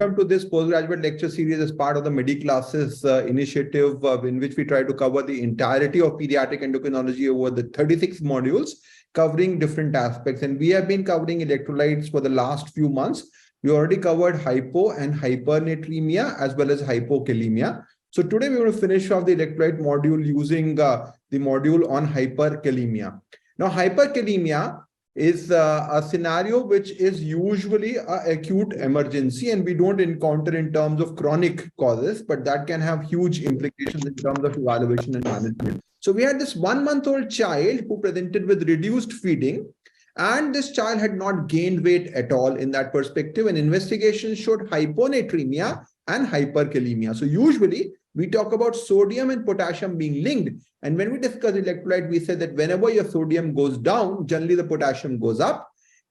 Welcome to this postgraduate lecture series as part of the MedEClasses initiative in which we try to cover the entirety of pediatric endocrinology over the 36 modules covering different aspects. And we have been covering electrolytes for the last few months. We already covered hypo and hypernatremia as well as hypokalemia. So today we're going to finish off the electrolyte module using the module on hyperkalemia. Now, hyperkalemia is a scenario which is usually an acute emergency and we don't encounter in terms of chronic causes, but that can have huge implications in terms of evaluation and management. So we had this 1-month-old child who presented with reduced feeding, and this child had not gained weight at all in that perspective, and investigations showed hyponatremia and hyperkalemia. So usually we talk about sodium and potassium being linked. And when we discuss electrolyte, we said that whenever your sodium goes down, generally the potassium goes up.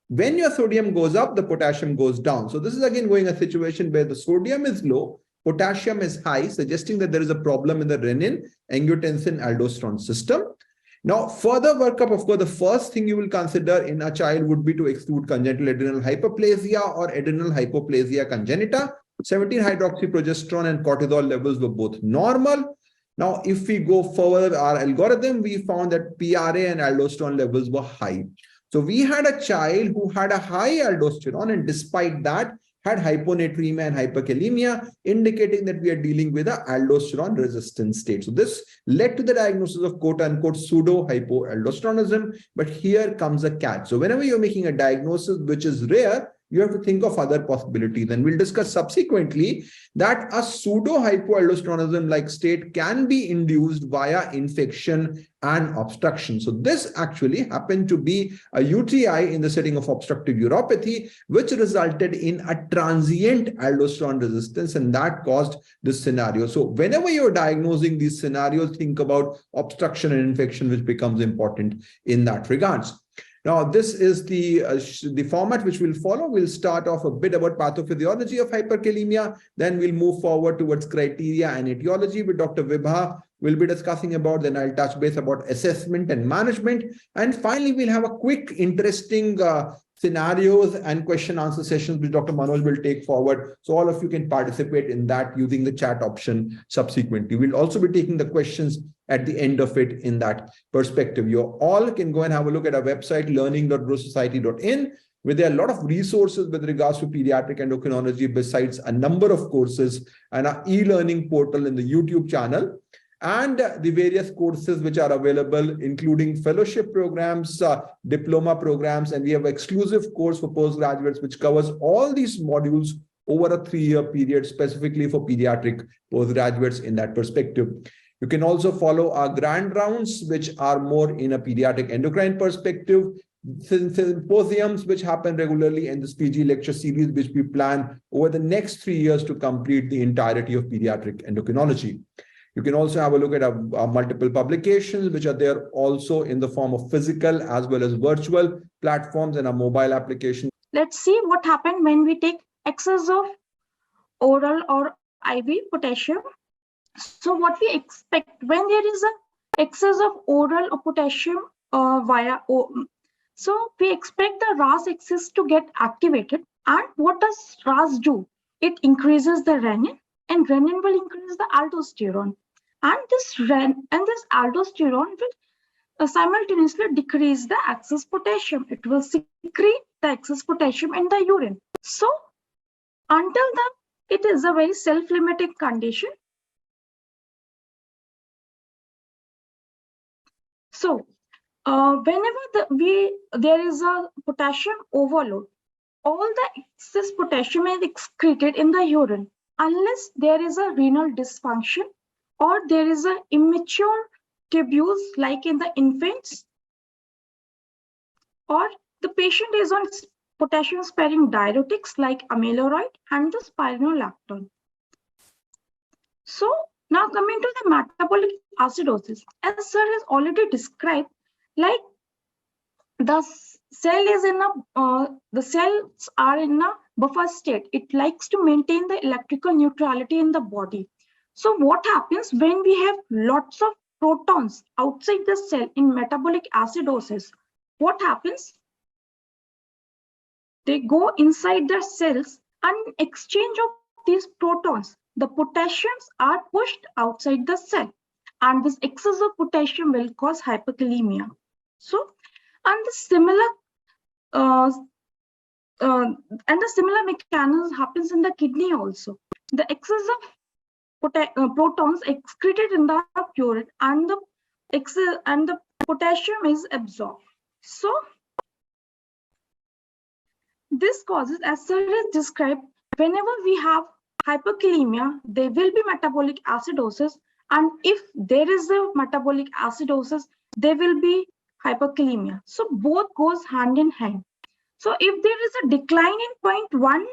When your sodium goes up, the potassium goes down. So this is again going a situation where the sodium is low, potassium is high, suggesting that there is a problem in the renin, angiotensin, aldosterone system. Now, further workup, of course, the first thing you will consider in a child would be to exclude congenital adrenal hyperplasia or adrenal hypoplasia congenita. 17-hydroxyprogesterone and cortisol levels were both normal. Now, if we go further our algorithm, we found that PRA and aldosterone levels were high. So we had a child who had a high aldosterone and despite that had hyponatremia and hyperkalemia, indicating that we are dealing with an aldosterone resistant state. So this led to the diagnosis of quote-unquote pseudo hypoaldosteronism. But here comes a catch. So whenever you're making a diagnosis which is rare, you have to think of other possibilities. And we'll discuss subsequently that a pseudo hypoaldosteronism like state can be induced via infection and obstruction. So this actually happened to be a UTI in the setting of obstructive uropathy, which resulted in a transient aldosterone resistance, and that caused this scenario. So whenever you're diagnosing these scenarios, think about obstruction and infection, which becomes important in that regards. Now, this is the format which we'll follow. We'll start off a bit about pathophysiology of hyperkalemia. Then we'll move forward towards criteria and etiology with Dr. Vibha. We'll be discussing about, then I'll touch base about assessment and management. And finally, we'll have a quick, interesting scenarios and question answer sessions which Dr. Manoj will take forward. So all of you can participate in that using the chat option subsequently. We'll also be taking the questions at the end of it in that perspective. You all can go and have a look at our website, learning.brosociety.in, where there are a lot of resources with regards to pediatric endocrinology, besides a number of courses and our e-learning portal in the YouTube channel, and the various courses which are available, including fellowship programs, diploma programs, and we have an exclusive course for postgraduates which covers all these modules over a 3-year period, specifically for pediatric postgraduates in that perspective. You can also follow our grand rounds, which are more in a pediatric endocrine perspective, symposiums which happen regularly, in this PG lecture series, which we plan over the next 3 years to complete the entirety of pediatric endocrinology. You can also have a look at our multiple publications, which are there also in the form of physical as well as virtual platforms and our mobile application. Let's see what happens when we take excess of oral or IV potassium. So what we expect when there is an excess of oral or potassium so we expect the RAS axis to get activated. And what does RAS do? It increases the renin, and renin will increase the aldosterone. And this aldosterone will simultaneously decrease the excess potassium. It will secrete the excess potassium in the urine. So until then, it is a very self-limiting condition. So whenever there is a potassium overload, all the excess potassium is excreted in the urine unless there is a renal dysfunction or there is an immature tubules like in the infants, or the patient is on potassium sparing diuretics like amiloride and the spironolactone. So now coming to the metabolic acidosis, as sir has already described, like the cells are in a buffer state. It likes to maintain the electrical neutrality in the body. So what happens when we have lots of protons outside the cell in metabolic acidosis? What happens? They go inside the cells and exchange of these protons, the potassiums are pushed outside the cell, and this excess of potassium will cause hyperkalemia. So, and uh, the similar mechanism happens in the kidney also. The excess of protons excreted in the urine, and the potassium is absorbed. So this causes, as sir has described, whenever we have hyperkalemia, there will be metabolic acidosis, and if there is a metabolic acidosis, there will be hyperkalemia. So both goes hand in hand. So if there is a decline in 0.1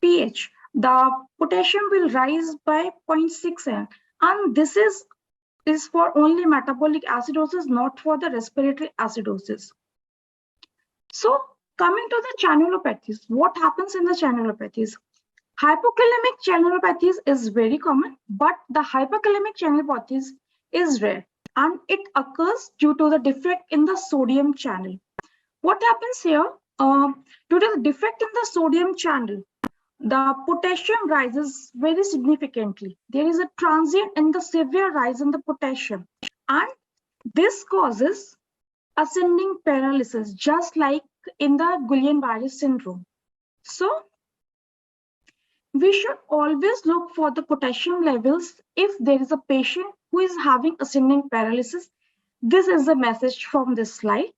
pH, the potassium will rise by 0.6, and this is for only metabolic acidosis, not for the respiratory acidosis. So coming to the channelopathies, what happens in the channelopathies? Hypokalemic channelopathies is very common, but the hyperkalemic channelopathies is rare, and it occurs due to the defect in the sodium channel. What happens here? Due to the defect in the sodium channel, the potassium rises very significantly. There is a transient and the severe rise in the potassium, and this causes ascending paralysis, just like in the Guillain-Barré syndrome. So we should always look for the potassium levels if there is a patient who is having ascending paralysis. This is the message from this slide.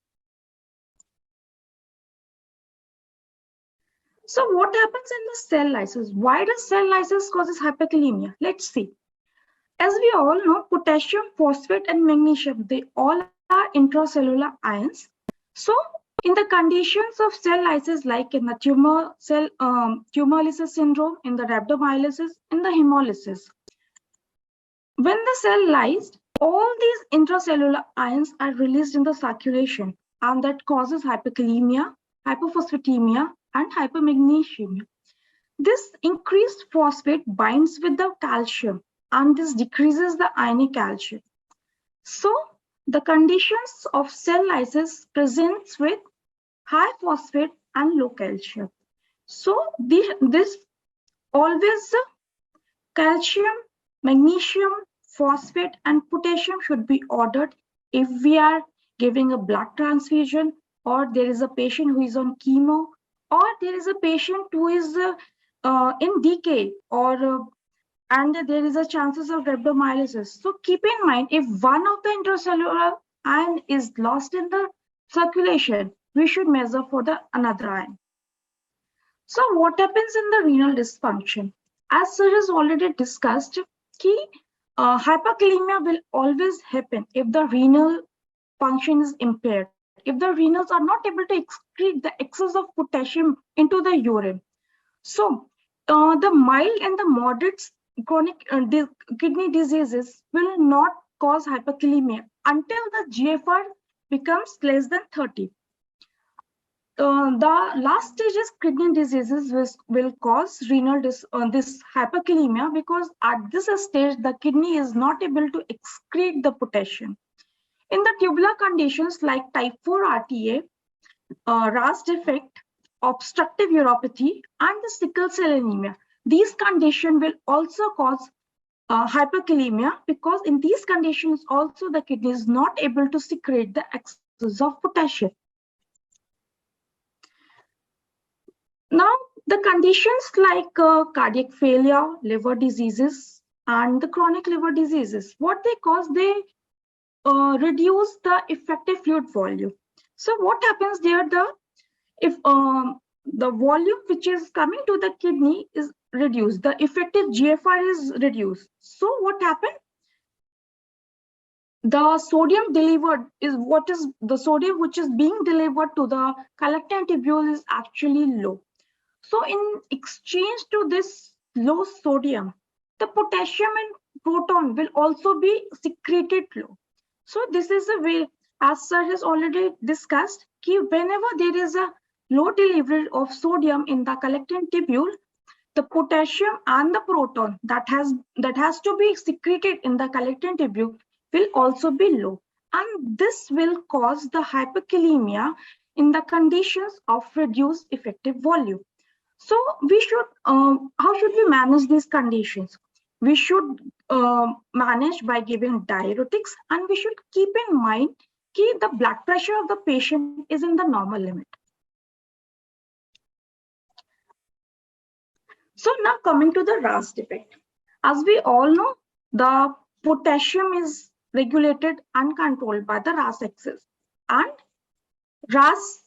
So what happens in the cell lysis? Why does cell lysis causes hyperkalemia? Let's see. As we all know, potassium, phosphate, and magnesium, they all are intracellular ions. So in the conditions of cell lysis, like in the tumor lysis syndrome, in the rhabdomyolysis, in the hemolysis, when the cell lysed, all these intracellular ions are released in the circulation, and that causes hyperkalemia, hypophosphatemia, and hypermagnesemia. This increased phosphate binds with the calcium, and this decreases the ionic calcium. So the conditions of cell lysis presents with high phosphate and low calcium. So this always calcium, magnesium, phosphate, and potassium should be ordered if we are giving a blood transfusion, or there is a patient who is on chemo, or there is a patient who is in decay, or and there is a chances of rhabdomyolysis. So keep in mind, if one of the intracellular ion is lost in the circulation, we should measure for the another ion. So what happens in the renal dysfunction? As sir has already discussed, hyperkalemia will always happen if the renal function is impaired, if the renals are not able to excrete the excess of potassium into the urine. So the mild and the moderate chronic kidney diseases will not cause hyperkalemia until the GFR becomes less than 30. The last stages kidney diseases will cause renal this hyperkalemia, because at this stage the kidney is not able to excrete the potassium. In the tubular conditions like type 4 RTA, RAS defect, obstructive uropathy, and the sickle cell anemia, these conditions will also cause hyperkalemia, because in these conditions also the kidney is not able to secrete the excess of potassium. Now, the conditions like cardiac failure, liver diseases, and the chronic liver diseases, what they cause, they reduce the effective fluid volume. So what happens there? If the volume which is coming to the kidney is reduced, the effective GFR is reduced. So what happened? The sodium delivered is the sodium which is being delivered to the collecting tubule is actually low. So in exchange to this low sodium, the potassium and proton will also be secreted low. So this is a way, as sir has already discussed, whenever there is a low delivery of sodium in the collecting tubule, the potassium and the proton that has to be secreted in the collecting tubule will also be low, and this will cause the hyperkalemia in the conditions of reduced effective volume. So we should, how should we manage these conditions? We should manage by giving diuretics, and we should keep in mind that the blood pressure of the patient is in the normal limit. So now coming to the RAS defect. As we all know, the potassium is regulated and controlled by the RAS axis. And RAS,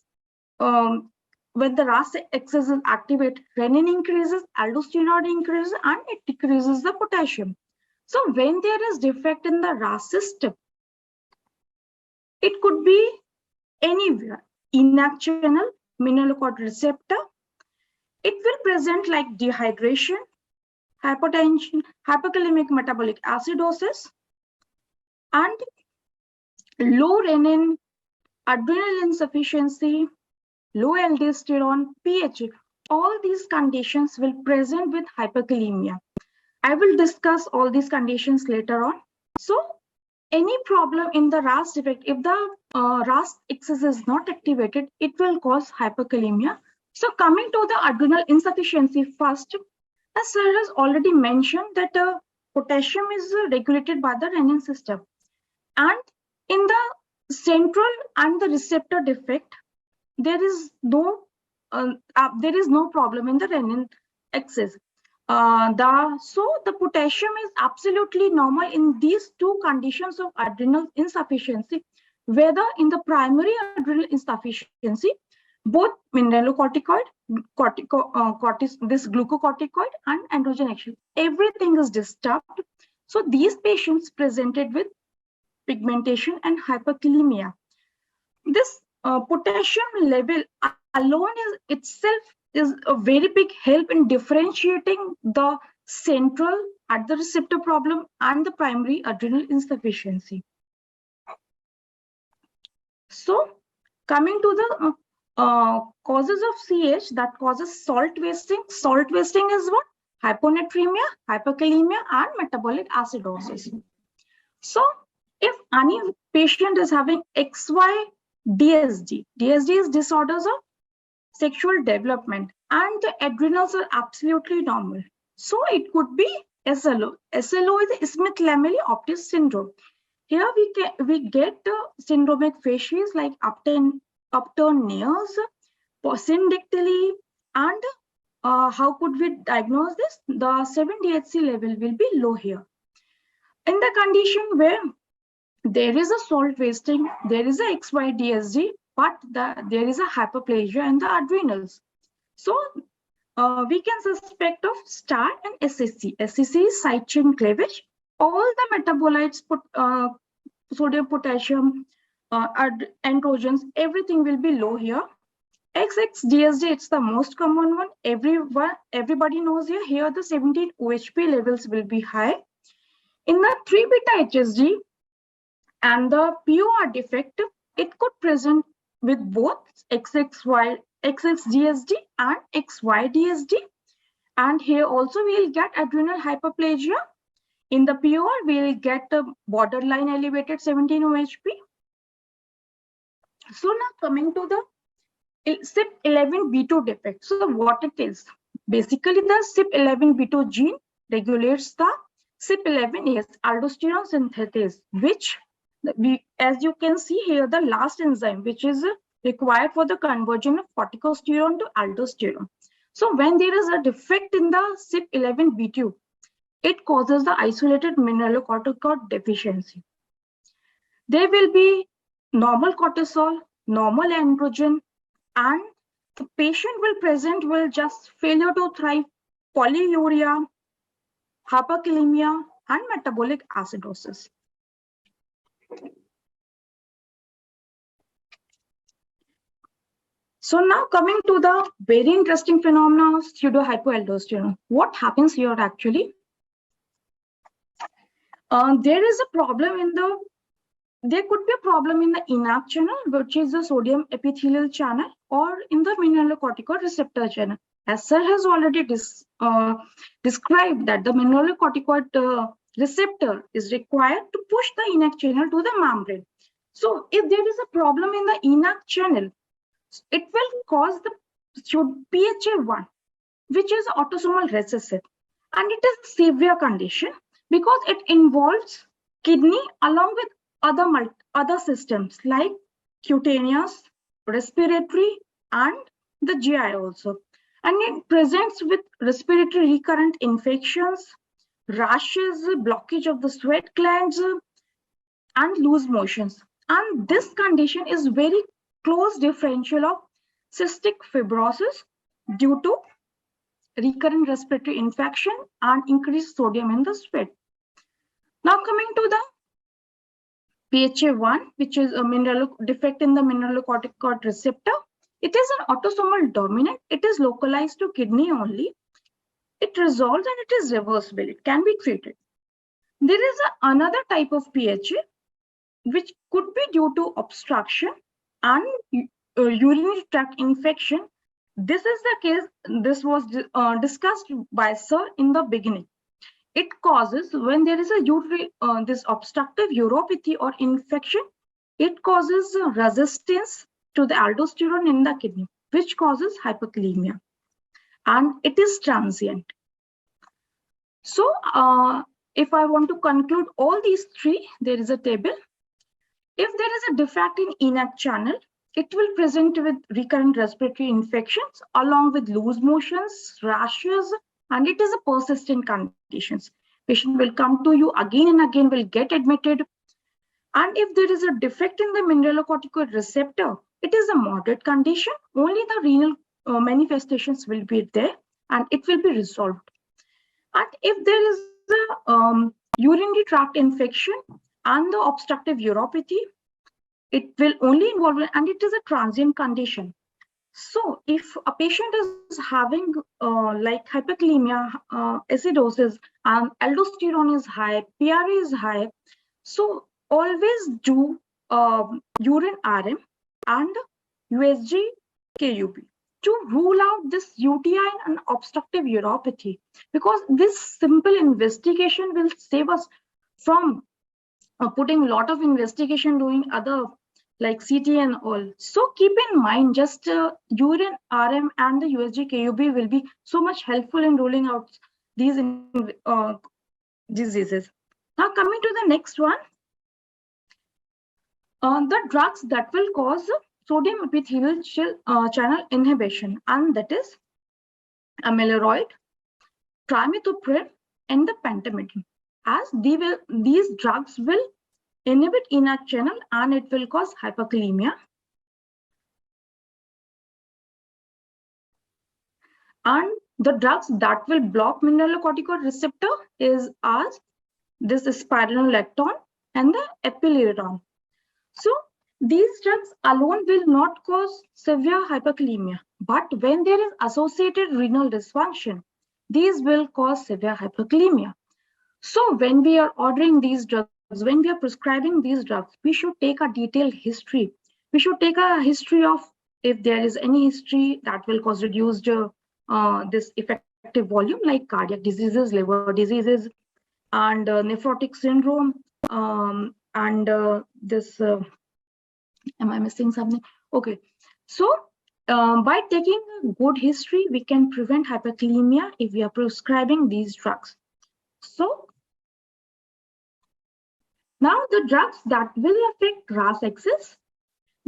when the RAS axis is activated, renin increases, aldosterone increases, and it decreases the potassium. So when there is defect in the RAS system, it could be anywhere. Intact channel, mineralocorticoid receptor. It will present like dehydration, hypotension, hyperkalemic metabolic acidosis, and low renin, adrenal insufficiency, low aldosterone, pH. All these conditions will present with hyperkalemia. I will discuss all these conditions later on. So any problem in the RAS defect, if the RAS axis is not activated, it will cause hyperkalemia. So coming to the adrenal insufficiency first, as sir has already mentioned that potassium is regulated by the renin system. And in the central and the receptor defect, there is no problem in the renin axis. So the potassium is absolutely normal in these two conditions of adrenal insufficiency, whether in the primary adrenal insufficiency, both mineralocorticoid, this glucocorticoid and androgen action, everything is disturbed. So these patients presented with pigmentation and hyperkalemia. This potassium level alone is a very big help in differentiating the central at the receptor problem and the primary adrenal insufficiency. So coming to the causes of CH that causes salt wasting. Salt wasting is what? Hyponatremia, hyperkalemia, and metabolic acidosis. So if any patient is having XY DSD, DSD is disorders of sexual development, and the adrenals are absolutely normal. So it could be SLO. SLO is the Smith-Lamelley-Optis syndrome. Here we get syndromic facies like upturned nails, syndactyly, and how could we diagnose this? The 7-DHC level will be low here. In the condition where there is a salt wasting, there is a XY-DSD, but there is a hyperplasia in the adrenals. So we can suspect of STAR and SSC. SSC is side chain cleavage. All the metabolites, sodium, potassium, androgens, everything will be low here. XX-DSD, it's the most common one. Everybody knows here. Here the 17 OHP levels will be high. In the 3-beta HSD and the POR defect, it could present with both XX-DSD and XY-DSD. And here also we'll get adrenal hyperplasia. In the POR, we'll get a borderline elevated 17 OHP. So now coming to the SIP11B2 defect. So what it is? Basically, the SIP11B2 gene regulates the SIP11A aldosterone synthase, which as you can see here, the last enzyme which is required for the conversion of corticosterone to aldosterone. So when there is a defect in the SIP11B2, it causes the isolated mineralocorticoid deficiency. There will be normal cortisol, normal androgen, and the patient will just failure to thrive, polyuria, hyperkalemia, and metabolic acidosis. So now coming to the very interesting phenomenon of pseudo hypoaldosteronism. What happens here actually? There could be a problem in the intact channel, which is the sodium epithelial channel, or in the mineralocorticoid receptor channel. As sir has already described that the mineralocorticoid receptor is required to push the intact channel to the membrane. So if there is a problem in the intact channel, it will cause the PHA1. which is autosomal recessive. And it is a severe condition because it involves kidney along with other systems like cutaneous, respiratory, and the GI also. And it presents with respiratory recurrent infections, rashes, blockage of the sweat glands, and loose motions. And this condition is very close differential of cystic fibrosis due to recurrent respiratory infection and increased sodium in the sweat. Now coming to the PHA1, which is a defect in the mineralocorticoid receptor. It is an autosomal dominant. It is localized to kidney only. It resolves and it is reversible. It can be treated. There is another type of PHA which could be due to obstruction and urinary tract infection. This is the case. This was discussed by Sir in the beginning. It causes when there is a this obstructive uropathy or infection. It causes resistance to the aldosterone in the kidney, which causes hyperkalemia, and it is transient. So, if I want to conclude all these three, there is a table. If there is a defect in ENaC channel, it will present with recurrent respiratory infections along with loose motions, rashes, and it is a persistent condition. Patient will come to you again and again, will get admitted. And if there is a defect in the mineralocorticoid receptor, it is a moderate condition. Only the renal manifestations will be there and it will be resolved. And if there is a urinary tract infection and the obstructive uropathy, it will only involve, and it is a transient condition. So if a patient is having like hyperkalemia, acidosis, and aldosterone is high, PRA is high, so always do urine RM and USG KUB to rule out this UTI and obstructive uropathy, because this simple investigation will save us from putting a lot of investigation doing other like CT and all. So keep in mind, just urine RM and the USG KUB will be so much helpful in ruling out these diseases. Now coming to the next one, the drugs that will cause sodium epithelial channel inhibition, and that is amyloid, trimethoprim, and the pentamidine. As these drugs will inhibit ENaC channel and it will cause hyperkalemia. And the drugs that will block mineralocorticoid receptor is as this spironolactone and the epithelial. So these drugs alone will not cause severe hyperkalemia, but when there is associated renal dysfunction, these will cause severe hyperkalemia. So when we are ordering these drugs, when we are prescribing these drugs, we should take a detailed history. We should take a history of if there is any history that will cause reduced this effective volume, like cardiac diseases, liver diseases, and nephrotic syndrome, and this. Am I missing something? Okay. So by taking a good history, we can prevent hyperkalemia if we are prescribing these drugs. So now the drugs that will affect RAS axis,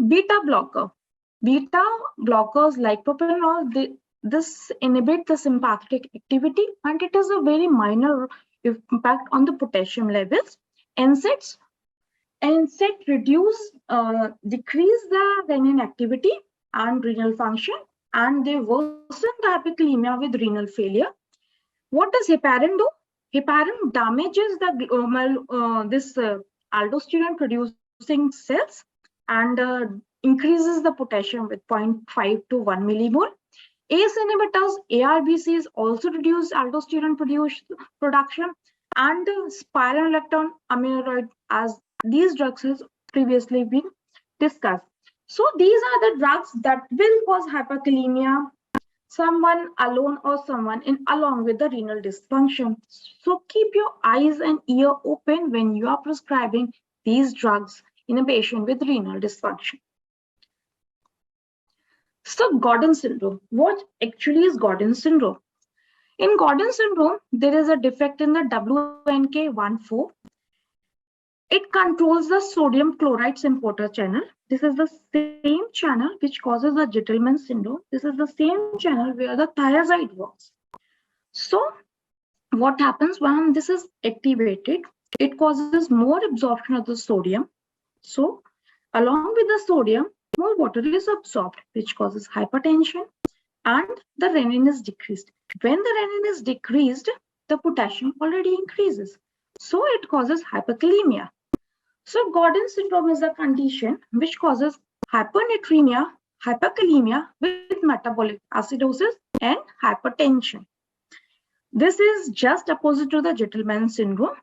beta blocker. Beta blockers like propranolol, this inhibit the sympathetic activity and it is a very minor impact on the potassium levels. NSAIDs decrease the renin activity and renal function, and they worsen the hyperkalemia with renal failure. What does heparin do? Heparin damages the this aldosterone producing cells and increases the potassium with 0.5 to 1 millimole. ACE inhibitors, ARBCs also reduce aldosterone production, and spironolactone, amyloid, as these drugs has previously been discussed. So these are the drugs that will cause hyperkalemia, someone alone or someone along with the renal dysfunction. So keep your eyes and ear open when you are prescribing these drugs in a patient with renal dysfunction. So Gordon syndrome. What actually is Gordon syndrome? In Gordon syndrome, there is a defect in the WNK14. It controls the sodium chloride importer channel. This is the same channel which causes the Gentleman syndrome. This is the same channel where the thiazide works. So what happens when this is activated? It causes more absorption of the sodium. So along with the sodium, more water is absorbed, which causes hypertension, and the renin is decreased. When the renin is decreased, the potassium already increases. So it causes hyperkalemia. So Gordon syndrome is a condition which causes hyponatremia, hyperkalemia with metabolic acidosis and hypertension. This is just opposite to the Gentleman syndrome.